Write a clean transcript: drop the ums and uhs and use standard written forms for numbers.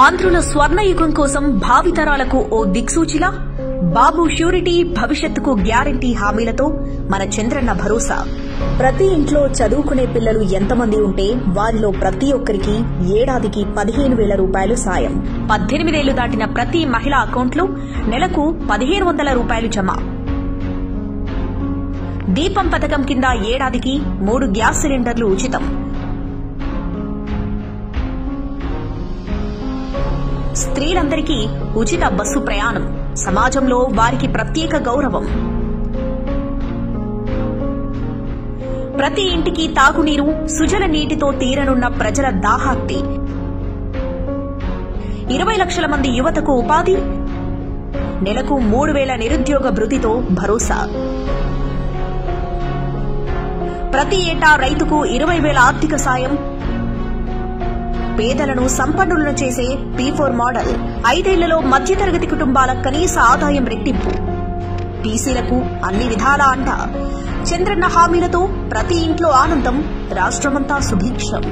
ఆంధ్రుల స్వర్ణయుగం కోసం భావితరాలకు ఓ దిక్సూచిలా బాబు ష్యూరిటీ భవిష్యత్తుకు గ్యారంటీ హామీలతో మన చంద్రన్న భరోసా. ప్రతి ఇంట్లో చదువుకునే పిల్లలు ఎంతమంది ఉంటే వారిలో ప్రతి ఒక్కరికి ఏడాదికి 15,000 రూపాయలు సాయం. 18 ఏళ్లు దాటిన ప్రతి మహిళ అకౌంట్లో నెలకు 1,500 రూపాయలు జమ. దీపం పథకం కింద ఏడాదికి 3 గ్యాస్ సిలిండర్లు ఉచితం. స్త్రీలందరికీ ఉచిత బస్సు ప్రయాణం. సమాజంలో వారికి ప్రత్యేక గౌరవం. ప్రతి ఇంటికి తాగునీరు, సుజల నీటితో తీరనున్న ప్రజల దాహార్తి. 20 లక్షల మంది యువతకు ఉపాధి. నెలకు 3,000 నిరుద్యోగ భృతితో భరోసా. ప్రతి ఏటా రైతుకు 20,000 ఆర్థిక సాయం. పేదలను సంపన్నులను చేసే P4 మోడల్. 5 ఏళ్లలో మధ్యతరగతి కుటుంబాల కనీస ఆదాయం రెట్టింపు. బీసీలకు అన్ని విధాల అండ. చంద్రన్న హామీలతో ప్రతి ఇంట్లో ఆనందం. రాష్ట్రమంతా సుభిక్షం.